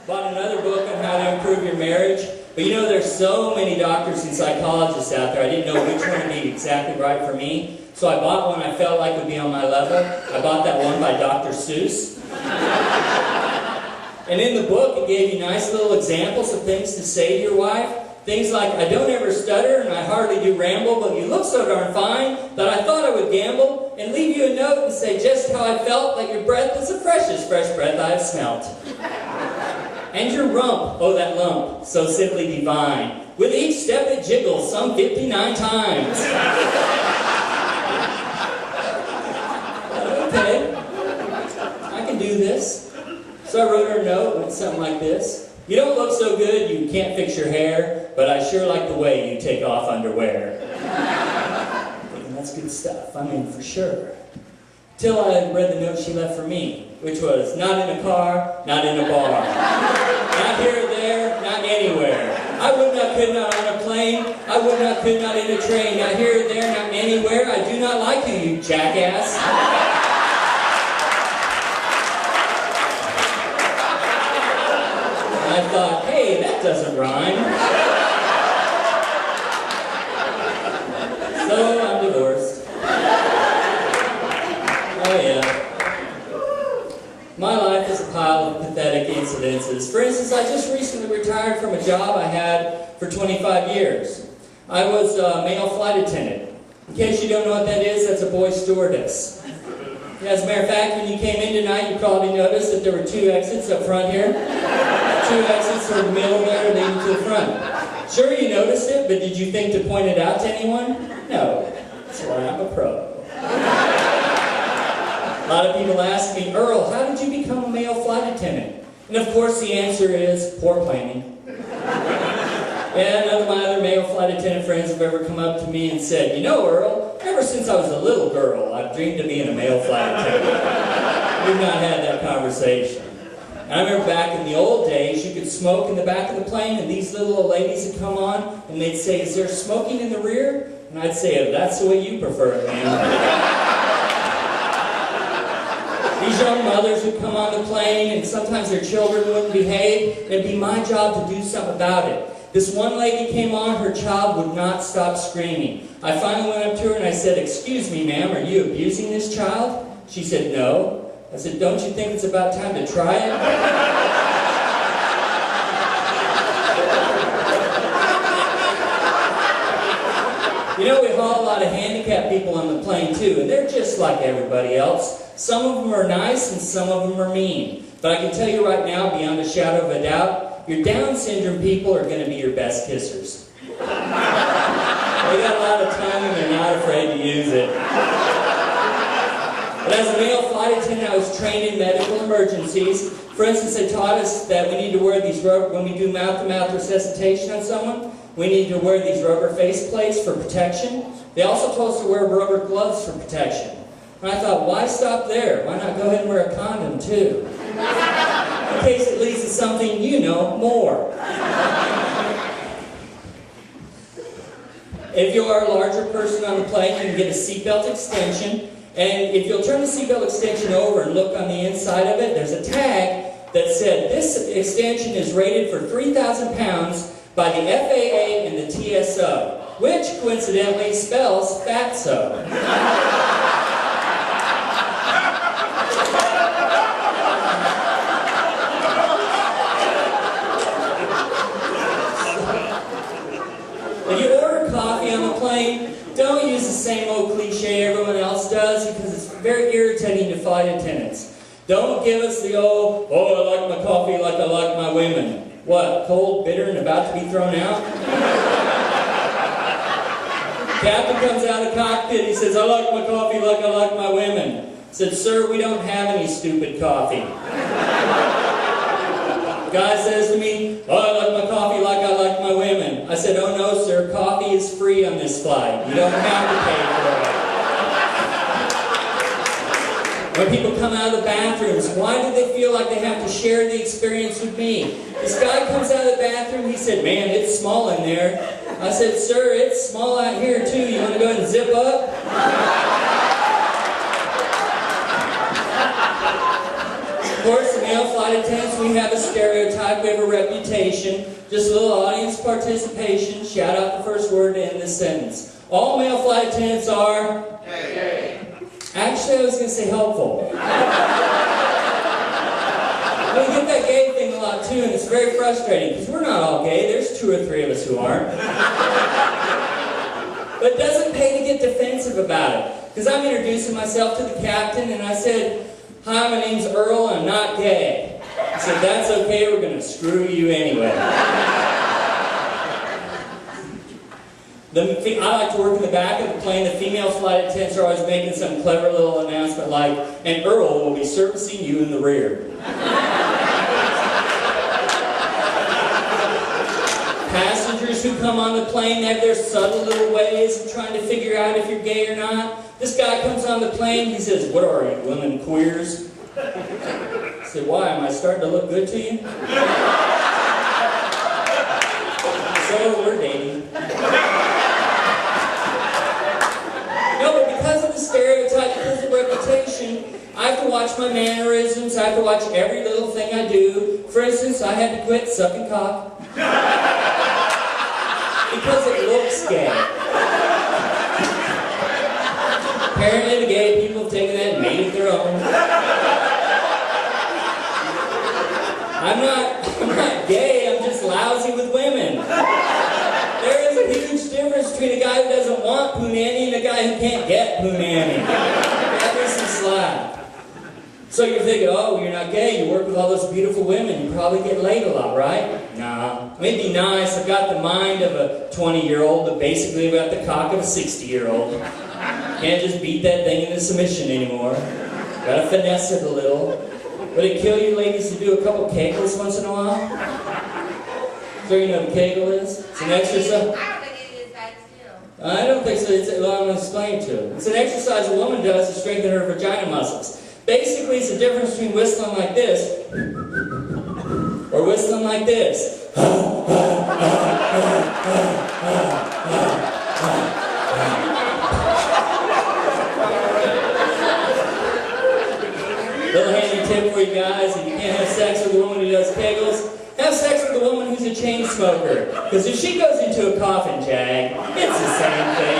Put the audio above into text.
bought another book on how to improve your marriage. But you know, there's so many doctors and psychologists out there, I didn't know which one would be exactly right for me. So I bought one I felt like would be on my level. I bought that one by Dr. Seuss. And in the book, it gave you nice little examples of things to say to your wife. Things like, I don't ever stutter and I hardly do ramble, but you look so darn fine that I thought I would gamble and leave you a note and say just how I felt, that your breath is the freshest fresh breath I've smelt. And your rump, oh that lump, so simply divine. With each step it jiggles some 59 times. Okay, I can do this. So I wrote her a note, went something like this. You don't look so good, you can't fix your hair, but I sure like the way you take off underwear. Thinking that's good stuff, I mean, for sure. Till I read the note she left for me, which was, not in a car, not in a bar. Not here or there, not anywhere. I would not, could not on a plane, I would not, could not in a train, not here or there, not anywhere. I do not like you, you jackass. I thought, hey, that doesn't rhyme. So I'm divorced. Oh yeah. My life is a pile of pathetic incidences. For instance, I just recently retired from a job I had for 25 years. I was a male flight attendant. In case you don't know what that is, that's a boy stewardess. As a matter of fact, when you came in tonight, you probably noticed that there were 2 exits up front here. 2 exits from the middle there leading to the front. Sure, you noticed it, but did you think to point it out to anyone? No. That's why I'm a pro. A lot of people ask me, Earl, how did you become a male flight attendant? And of course the answer is poor planning. And none of my other male flight attendant friends have ever come up to me and said, you know, Earl, ever since I was a little girl, I've dreamed of being a male flight attendant. We've not had that conversation. And I remember back in the old days, you could smoke in the back of the plane, and these little old ladies would come on, and they'd say, is there smoking in the rear? And I'd say, if that's the way you prefer it, ma'am. These young mothers would come on the plane, and sometimes their children wouldn't behave, and it'd be my job to do something about it. This one lady came on, her child would not stop screaming. I finally went up to her and I said, excuse me, ma'am, are you abusing this child? She said, no. I said, don't you think it's about time to try it? You know, we haul a lot of handicapped people on the plane too, and they're just like everybody else. Some of them are nice and some of them are mean. But I can tell you right now, beyond a shadow of a doubt, your Down syndrome people are going to be your best kissers. They got a lot of time and they're not afraid to use it. But as a male flight attendant, I was trained in medical emergencies. For instance, they taught us that we need to wear these rubber, when we do mouth-to-mouth resuscitation on someone, we need to wear these rubber face plates for protection. They also told us to wear rubber gloves for protection. And I thought, why stop there? Why not go ahead and wear a condom too? In case it leads to something you know more. If you are a larger person on the plane, you can get a seatbelt extension. And if you'll turn the seatbelt extension over and look on the inside of it, there's a tag that said, this extension is rated for 3,000 pounds by the FAA and the TSO, which coincidentally spells fatso. If you order coffee on the plane, don't use the same old cliche everyone else does, because it's very irritating to flight attendants. Don't give us the old, oh, I like my coffee like I like my women. What, cold, bitter, and about to be thrown out? Captain comes out of the cockpit, he says, I like my coffee like I like my women. I said, sir, we don't have any stupid coffee. The guy says to me, oh, I like my coffee like I like my women. I said, oh no, sir, coffee is free on this flight. You don't have to pay for it. When people come out of the bathrooms, why do they feel like they have to share the experience with me? This guy comes out of the bathroom, he said, man, it's small in there. I said, sir, it's small out here too. You want to go ahead and zip up? Of course, the male flight attendants, we have a stereotype, we have a reputation. Just a little audience participation. Shout out the first word to end this sentence. All male flight attendants are gay. Actually, I was going to say helpful. We get that gay thing a lot too, and it's very frustrating because we're not all gay. There's 2 or 3 of us who aren't. But it doesn't pay to get defensive about it. Because I'm introducing myself to the captain, and I said, "Hi, my name's Earl, and I'm not gay." He said, "That's okay, we're going to screw you anyway." I like to work in the back of the plane. The female flight attendants are always making some clever little announcement like, "And Earl will be servicing you in the rear." Passengers who come on the plane have their subtle little ways of trying to figure out if you're gay or not. This guy comes on the plane, he says, "What are you, women queers?" I said, "Why, am I starting to look good to you?" So we're dating. No, but because of the stereotype, because of reputation, I have to watch my mannerisms, I have to watch every little thing I do. For instance, I had to quit sucking cock. Because it looks gay. Apparently the gay people have taken that and made it their own. I'm not gay, I'm just lousy with women. There is a huge difference between a guy who doesn't want punani and a guy who can't get punani. Cut me some slack. So you're thinking, "Oh, you're not gay, you work with all those beautiful women, you probably get laid a lot, right?" Nah. It'd be nice, I've got the mind of a 20-year-old, but basically I've got the cock of a 60-year-old. Can't just beat that thing into submission anymore. Gotta finesse it a little. Would it kill you ladies to do a couple kegels once in a while? So you know what a kegel is? It's an exercise. I don't think it is that still. I don't think so. Well, I'm going to explain to you. It's an exercise a woman does to strengthen her vagina muscles. Basically, it's the difference between whistling like this or whistling like this. Little handy tip for you guys: if you can't have sex with a woman who does kegels, have sex with a woman who's a chain smoker. Because if she goes into a coffin jag, it's the same thing.